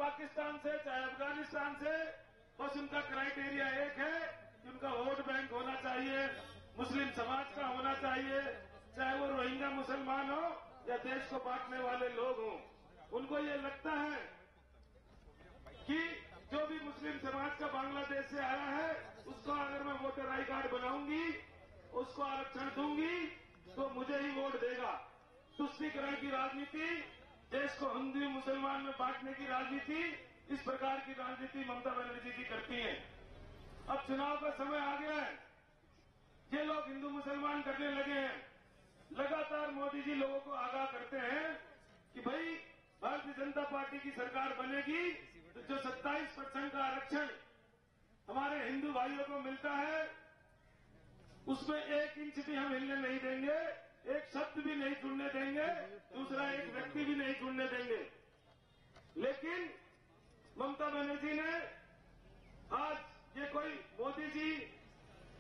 पाकिस्तान से चाहे अफगानिस्तान से, बस उनका क्राइटेरिया एक है कि उनका वोट बैंक होना चाहिए, मुस्लिम समाज का होना चाहिए, चाहे वो रोहिंग्या मुसलमान हो या देश को बांटने वाले लोग हों। उनको ये लगता है कि जो भी मुस्लिम समाज का बांग्लादेश से आया है उसको अगर मैं वोटर आई कार्ड बनाऊंगी, उसको आरक्षण दूंगी तो मुझे ही वोट देगा। तुष्टीकरण की राजनीति, देश को हिंदू मुसलमान में बांटने की राजनीति, इस प्रकार की राजनीति ममता बनर्जी जी करती हैं। अब चुनाव का समय आ गया है, ये लोग हिंदू मुसलमान करने लगे हैं। लगातार मोदी जी लोगों को आगाह करते हैं कि भाई भारतीय जनता पार्टी की सरकार बनेगी तो जो 27% का आरक्षण हमारे हिंदू भाइयों को मिलता है उसमें 1 इंच भी हम हिलने नहीं देंगे, एक शब्द भी नहीं जुड़ने देंगे, दूसरा एक व्यक्ति भी नहीं जुड़ने देंगे। लेकिन ममता बनर्जी ने आज ये कोई मोदी जी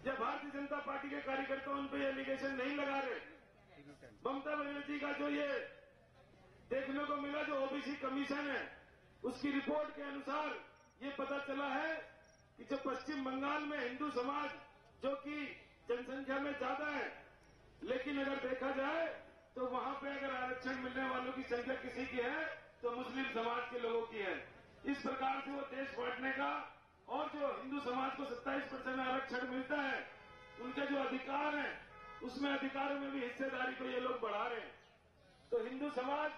या भारतीय जनता पार्टी के कार्यकर्ता उन पर एलिगेशन नहीं लगा रहे। ममता बनर्जी का जो ये देखने को मिला, जो ओबीसी कमीशन है उसकी रिपोर्ट के अनुसार ये पता चला है कि जो पश्चिम बंगाल में हिंदू समाज जो कि जनसंख्या में ज्यादा है, लेकिन अगर देखा जाए तो वहां पे अगर आरक्षण मिलने वालों की संख्या किसी की है तो मुस्लिम समाज के लोगों की है। इस प्रकार से वो देश बांटने का और जो हिंदू समाज को 27% आरक्षण मिलता है उनके जो अधिकार हैं उसमें अधिकारों में भी हिस्सेदारी को ये लोग बढ़ा रहे हैं। तो हिंदू समाज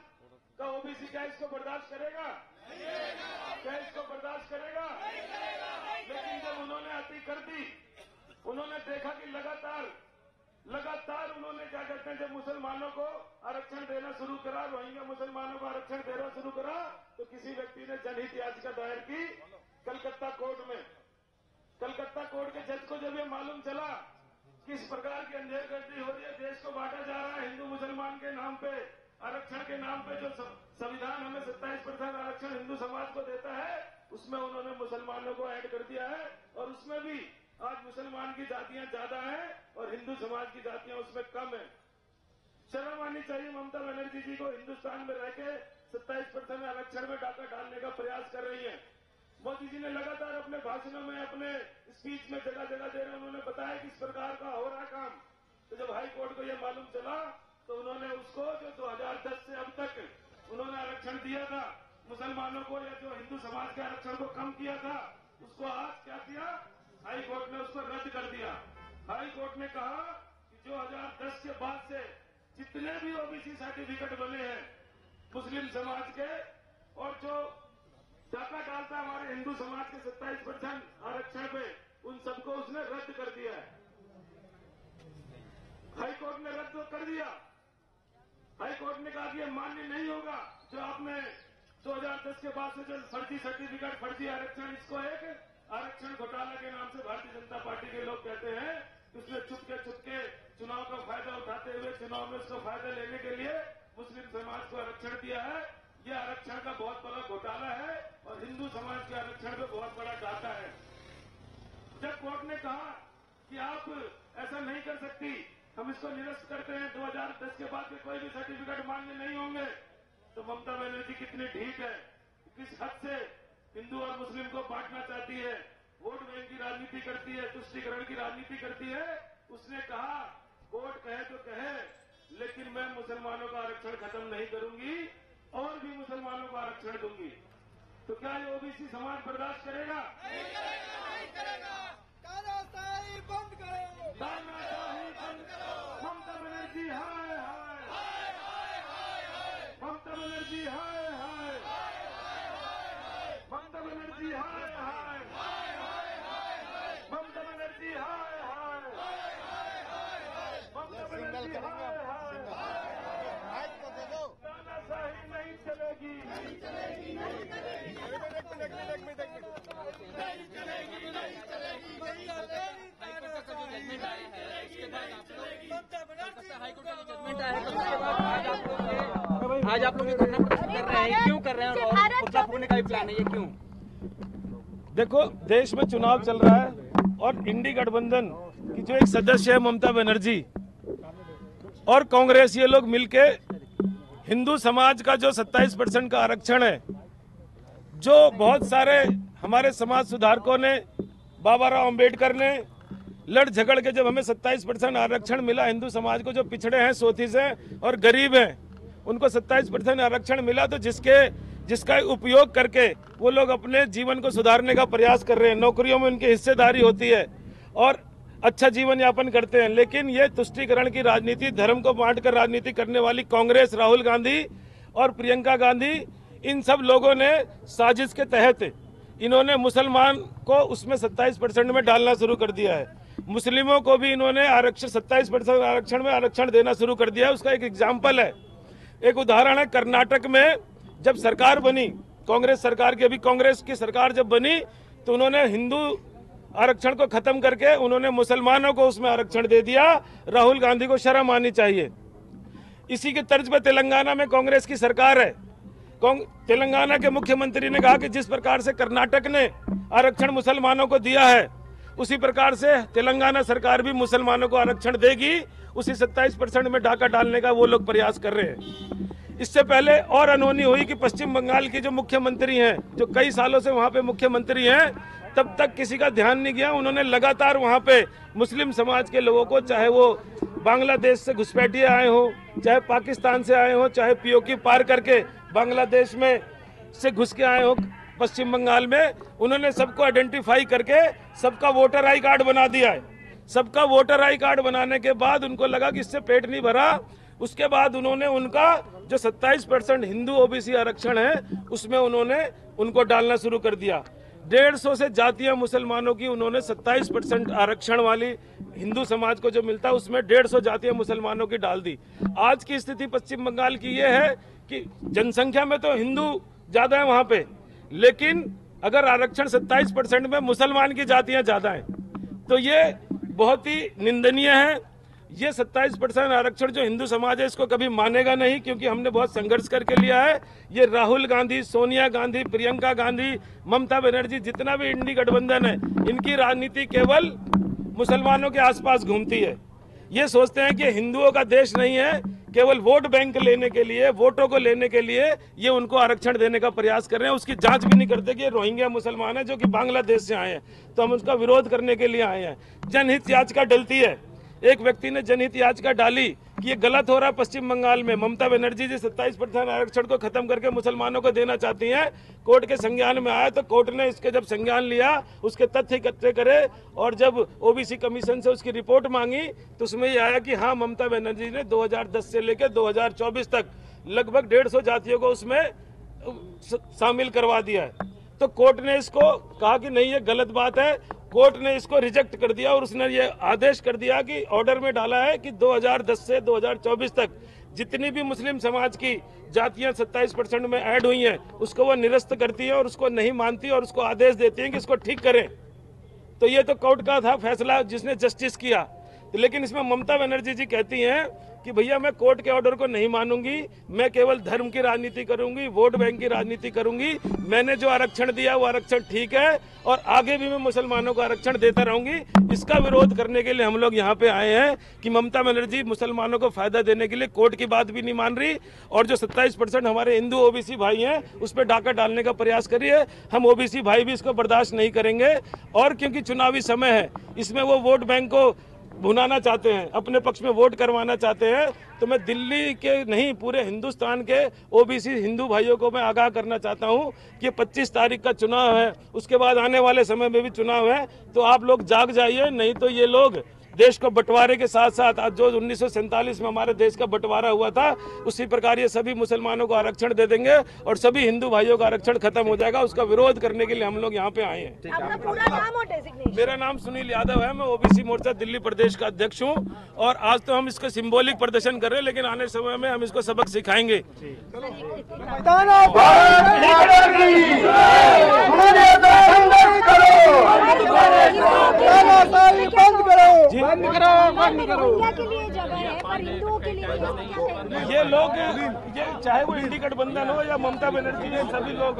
का ओबीसी क्या इसको बर्दाश्त करेगा? क्या इसको बर्दाश्त करेगा? लेकिन जब उन्होंने अति कर दी, उन्होंने देखा कि लगातार उन्होंने क्या कहते हैं, जब मुसलमानों को आरक्षण देना शुरू करा, रोहिंग्या मुसलमानों को आरक्षण देना शुरू करा, तो किसी व्यक्ति ने जनहित याचिका दायर की कलकत्ता कोर्ट में। कलकत्ता कोर्ट के जज को जब ये मालूम चला किस प्रकार की अंधेरगर्दी हो रही है, देश को बांटा जा रहा है हिंदू मुसलमान के नाम पे, आरक्षण के नाम पे, जो संविधान हमें 27% आरक्षण हिंदू समाज को देता है उसमें उन्होंने मुसलमानों को ऐड कर दिया है और उसमें भी आज मुसलमान की जातियां ज्यादा हैं और हिंदू समाज की जातियां उसमें कम है। शर्म आनी चाहिए ममता बनर्जी जी को, हिंदुस्तान में रह के 27% आरक्षण में डाका डालने का प्रयास कर रही है। मोदी जी ने लगातार अपने भाषणों में, अपने स्पीच में जगह जगह दे रहे, उन्होंने बताया कि इस प्रकार का हो रहा काम। तो जब हाई कोर्ट को यह मालूम चला तो उन्होंने उसको, जो 2010 से अब तक उन्होंने आरक्षण दिया था मुसलमानों को या जो हिंदू समाज के आरक्षण को कम किया था, उसको आज क्या किया, हाई कोर्ट ने उसको रद्द कर दिया। हाई कोर्ट ने कहा कि 2010 के बाद से जितने भी ओबीसी सर्टिफिकेट बने हैं मुस्लिम समाज के और जो डाका डालता है हमारे हिंदू समाज के 27% आरक्षण पे, उन सबको उसने रद्द कर दिया है। हाई कोर्ट ने रद्द कर दिया। हाई कोर्ट ने कहा कि यह मान्य नहीं होगा, जो आपने 2010 के बाद से जो फर्जी सर्टिफिकेट, फर्जी आरक्षण, इसको एक आरक्षण घोटाला के नाम से भारतीय जनता पार्टी के लोग कहते हैं। उसने चुपके चुनाव का फायदा उठाते हुए, चुनाव में उसका फायदा लेने के लिए मुस्लिम समाज को आरक्षण दिया है। यह आरक्षण का बहुत बड़ा घोटाला है और हिंदू समाज के आरक्षण पे बहुत बड़ा डाका है। जब कोर्ट ने कहा कि आप ऐसा नहीं कर सकती, हम इसको निरस्त करते हैं, 2010 के बाद के कोई भी सर्टिफिकेट मान्य नहीं होंगे, तो ममता बनर्जी कितनी ठीक है, किस हद से हिंदू और मुस्लिम को बांटना चाहती है, वोट बैंक की राजनीति करती है, तुष्टीकरण की राजनीति करती है। उसने कहा कोर्ट कहे तो कहे, लेकिन मैं मुसलमानों का आरक्षण खत्म नहीं करूंगी और भी मुसलमानों को आरक्षण दूंगी। तो क्या ये ओबीसी समाज बर्दाश्त करेगा? नहीं करेगा। तानाशाही बंद करो, तानाशाही बंद करो। ममता बनर्जी हाय हाय, ममता बनर्जी हाय हाय, ममता बनर्जी हाय हाय, ममता बनर्जी हाय हाय, ममता बनर्जी हाय हाय। तानाशाही नहीं चलेगी, नहीं चलेगी, नहीं चलेगी, नहीं चलेगी, नहीं चलेगी। हाईकोर्ट का जजमेंट आया है, तो उसके बाद आज आप लोग ये धरना प्रदर्शन कर रहे हैं, क्यों कर रहे हैं और पुतला फूकने का भी प्लान है, ये क्यों? देखो, देश में चुनाव चल रहा है और इंडी गठबंधन की जो एक सदस्य है ममता बनर्जी और कांग्रेस, ये लोग मिलके हिंदू समाज का जो 27% का आरक्षण है, जो बहुत सारे हमारे समाज सुधारकों ने, बाबा राव अम्बेडकर ने लड़ झगड़ के जब हमें 27% आरक्षण मिला, हिंदू समाज को जो पिछड़े हैं, सोथिस हैं और गरीब हैं, उनको 27% आरक्षण मिला, तो जिसका उपयोग करके वो लोग अपने जीवन को सुधारने का प्रयास कर रहे हैं, नौकरियों में उनकी हिस्सेदारी होती है और अच्छा जीवन यापन करते हैं। लेकिन ये तुष्टीकरण की राजनीति, धर्म को बांटकर राजनीति करने वाली कांग्रेस, राहुल गांधी और प्रियंका गांधी, इन सब लोगों ने साजिश के तहत इन्होंने मुसलमान को उसमें 27% में डालना शुरू कर दिया है। मुस्लिमों को भी इन्होंने आरक्षण 27% आरक्षण में आरक्षण देना शुरू कर दिया है। उसका एक एग्जाम्पल है, एक उदाहरण है, कर्नाटक में जब सरकार बनी कांग्रेस सरकार की, अभी कांग्रेस की सरकार जब बनी, तो उन्होंने हिंदू आरक्षण को खत्म करके उन्होंने मुसलमानों को उसमें आरक्षण दे दिया। राहुल गांधी को शर्म आनी चाहिए। इसी के तर्ज पर तेलंगाना में कांग्रेस की सरकार है। तेलंगाना के मुख्यमंत्री ने कहा कि जिस प्रकार से कर्नाटक ने आरक्षण मुसलमानों को दिया है, उसी प्रकार से तेलंगाना सरकार भी मुसलमानों को आरक्षण देगी। उसी 27% में डाका डालने का वो लोग प्रयास कर रहे हैं। इससे पहले और अनहोनी हुई कि पश्चिम बंगाल की जो मुख्यमंत्री हैं, जो कई सालों से वहां पे मुख्यमंत्री हैं, तब तक किसी का ध्यान नहीं गया। उन्होंने लगातार वहां पे मुस्लिम समाज के लोगों को, चाहे वो बांग्लादेश से घुसपैठिए आए हो, चाहे पाकिस्तान से आए हो, चाहे पीओके पार करके बांग्लादेश में से घुस के आए हो पश्चिम बंगाल में, उन्होंने सबको आइडेंटिफाई करके सबका वोटर आई कार्ड बना दिया है। सबका वोटर आई कार्ड बनाने के बाद उनको लगा कि इससे पेट नहीं भरा। उसके बाद उन्होंने उनका जो 27% हिंदू ओबीसी आरक्षण है, उसमें उन्होंने उनको डालना शुरू कर दिया। 150 से जातियां मुसलमानों की उन्होंने 27% आरक्षण वाली हिंदू समाज को जो मिलता है, उसमें 150 जातियां मुसलमानों की डाल दी। आज की स्थिति पश्चिम बंगाल की ये है कि जनसंख्या में तो हिंदू ज्यादा है वहां पे, लेकिन अगर आरक्षण 27% में मुसलमान की जातियां ज्यादा हैं, तो ये बहुत ही निंदनीय है। ये 27% आरक्षण जो हिंदू समाज है, इसको कभी मानेगा नहीं, क्योंकि हमने बहुत संघर्ष करके लिया है। ये राहुल गांधी, सोनिया गांधी, प्रियंका गांधी, ममता बनर्जी, जितना भी इंडी गठबंधन है, इनकी राजनीति केवल मुसलमानों के आसपास घूमती है। ये सोचते हैं कि हिंदुओं का देश नहीं है, केवल वोट बैंक लेने के लिए, वोटों को लेने के लिए ये उनको आरक्षण देने का प्रयास कर रहे हैं। उसकी जांच भी नहीं करते कि ये रोहिंग्या मुसलमान है जो कि बांग्लादेश से आए हैं, तो हम उसका विरोध करने के लिए आए हैं। जनहित याचिका डलती है, एक व्यक्ति ने जनहित याचिका डाली कि ये गलत हो रहा है पश्चिम बंगाल में। ममता बनर्जी जी 27% आरक्षण को खत्म करके मुसलमानों को देना चाहती हैं। कोर्ट के संज्ञान में आया, तो कोर्ट ने इसके जब संज्ञान लिया, उसके तथ्य इकट्ठे करे और जब ओबीसी कमीशन से उसकी रिपोर्ट मांगी, तो उसमें ये आया कि हाँ, ममता बनर्जी ने 2010 से लेकर 2024 तक लगभग 150 जातियों को उसमें शामिल करवा दिया है। तो कोर्ट ने इसको कहा कि नहीं, ये गलत बात है। कोर्ट ने इसको रिजेक्ट कर दिया और उसने ये आदेश कर दिया कि ऑर्डर में डाला है कि 2010 से 2024 तक जितनी भी मुस्लिम समाज की जातियां 27% में ऐड हुई हैं, उसको वो निरस्त करती है और उसको नहीं मानती और उसको आदेश देती है कि इसको ठीक करें। तो ये तो कोर्ट का था फैसला जिसने जस्टिस किया। लेकिन इसमें ममता बनर्जी जी कहती हैं कि भैया मैं कोर्ट के ऑर्डर को नहीं मानूंगी, मैं केवल धर्म की राजनीति करूंगी, वोट बैंक की राजनीति करूंगी। मैंने जो आरक्षण दिया वो आरक्षण ठीक है और आगे भी मैं मुसलमानों को आरक्षण देता रहूंगी। इसका विरोध करने के लिए हम लोग यहाँ पे आए हैं कि ममता बनर्जी मुसलमानों को फायदा देने के लिए कोर्ट की बात भी नहीं मान रही और जो 27% हमारे हिंदू ओबीसी भाई हैं उस पर डाका डालने का प्रयास करी है। हम ओबीसी भाई भी इसको बर्दाश्त नहीं करेंगे। और क्योंकि चुनावी समय है, इसमें वो वोट बैंक को भुनाना चाहते हैं, अपने पक्ष में वोट करवाना चाहते हैं। तो मैं दिल्ली के नहीं, पूरे हिंदुस्तान के ओबीसी हिंदू भाइयों को मैं आगाह करना चाहता हूं कि 25 तारीख का चुनाव है, उसके बाद आने वाले समय में भी चुनाव है। तो आप लोग जाग जाइए, नहीं तो ये लोग देश को बंटवारे के साथ साथ आज जो 1947 में हमारे देश का बंटवारा हुआ था, उसी प्रकार ये सभी मुसलमानों को आरक्षण दे देंगे और सभी हिंदू भाइयों का आरक्षण खत्म हो जाएगा। उसका विरोध करने के लिए हम लोग यहाँ पे आए हैं। अपना पूरा नाम और डेजिग्नेशन? मेरा नाम सुनील यादव है, मैं ओबीसी मोर्चा दिल्ली प्रदेश का अध्यक्ष हूँ। और आज तो हम इसको सिंबॉलिक प्रदर्शन कर रहे हैं, लेकिन आने समय में हम इसको सबक सिखाएंगे। बंद करो। के लिए जगह है पर हिंदुओं के लिए क्या कहेंगे? ये लोग ये चाहे वो इंडी गठबंधन हो या ममता बनर्जी है, सभी लोग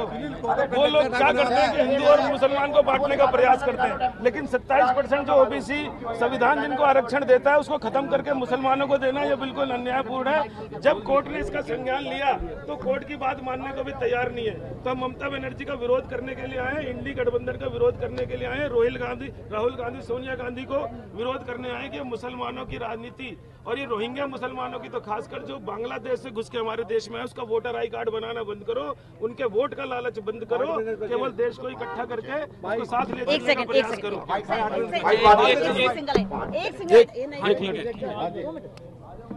वो लोग क्या करते हैं कि हिंदू और मुसलमान को बांटने का प्रयास करते हैं। लेकिन 27% जो ओबीसी संविधान जिनको आरक्षण देता है उसको खत्म करके मुसलमानों को देना ये बिल्कुल अन्यायपूर्ण है। जब कोर्ट ने इसका संज्ञान लिया तो कोर्ट की बात मानने को भी तैयार नहीं है। तो हम ममता बनर्जी का विरोध करने के लिए आए, इंडी गठबंधन का विरोध करने के लिए आए, राहुल गांधी सोनिया गांधी को विरोध करने आए कि मुसलमानों की राजनीति और ये रोहिंग्या मुसलमानों की तो खासकर जो बांग्लादेश से घुस के हमारे देश में है उसका वोटर आई कार्ड बनाना बंद करो, उनके वोट का लालच बंद करो, केवल देश को इकट्ठा करके उसको साथ ले जाने का प्रयास करो।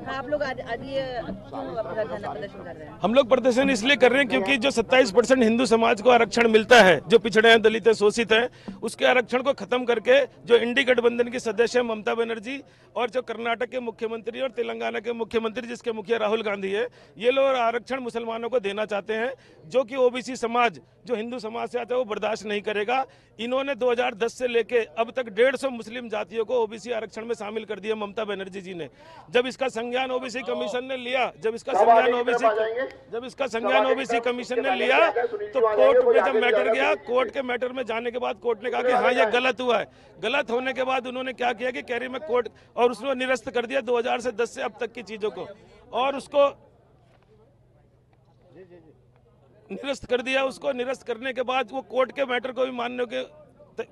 आप लोग आज ये क्यों प्रदर्शन कर रहे हैं? हम लोग प्रदर्शन इसलिए कर रहे हैं क्योंकि जो 27% हिंदू समाज को आरक्षण मिलता है, जो पिछड़े हैं, दलित हैं, शोषित हैं, उसके आरक्षण को खत्म करके जो इंडी गठबंधन की सदस्य है ममता बनर्जी और जो कर्नाटक के मुख्यमंत्री और तेलंगाना के मुख्यमंत्री जिसके मुखिया राहुल गांधी है, ये लोग आरक्षण मुसलमानों को देना चाहते हैं, जो कि ओबीसी समाज जो हिंदू समाज से आता है वो बर्दाश्त नहीं करेगा। इन्होंने 2010 से लेके अब तक 150 मुस्लिम जातियों को ओबीसी आरक्षण में शामिल कर दिया ममता बनर्जी जी ने। जब इसका संज्ञान ओबीसी कमीशन ने लिया, जब इसका संज्ञान ओबीसी कमीशन ने लिया तो कोर्ट में जब मैटर गया, कोर्ट के मैटर में जाने के बाद कोर्ट ने कहा कि हाँ ये गलत हुआ है। गलत होने के बाद उन्होंने क्या किया कि कैरी में कोर्ट और उसने निरस्त कर दिया 2010 से अब तक की चीजों को, और उसको निरस्त कर दिया। उसको निरस्त करने के बाद वो कोर्ट के मैटर को भी मानने के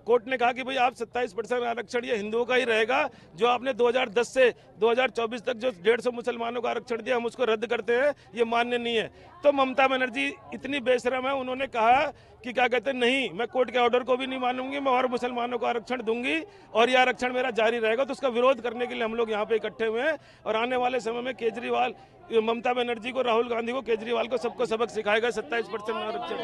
कोर्ट ने कहा कि भाई आप 27% आरक्षण ये हिंदुओं का ही रहेगा, जो आपने 2010 से 2024 तक जो 150 मुसलमानों का आरक्षण दिया हम उसको रद्द करते हैं, ये मान्य नहीं है। तो ममता बनर्जी इतनी बेशरम है, उन्होंने कहा कि क्या कहते हैं, नहीं मैं कोर्ट के ऑर्डर को भी नहीं मानूंगी, मैं और मुसलमानों को आरक्षण दूंगी और ये आरक्षण मेरा जारी रहेगा। तो उसका विरोध करने के लिए हम लोग यहाँ पे इकट्ठे हुए हैं और आने वाले समय में केजरीवाल ममता बनर्जी को, राहुल गांधी को, केजरीवाल को सबको सबक सिखाएगा 27% आरक्षण।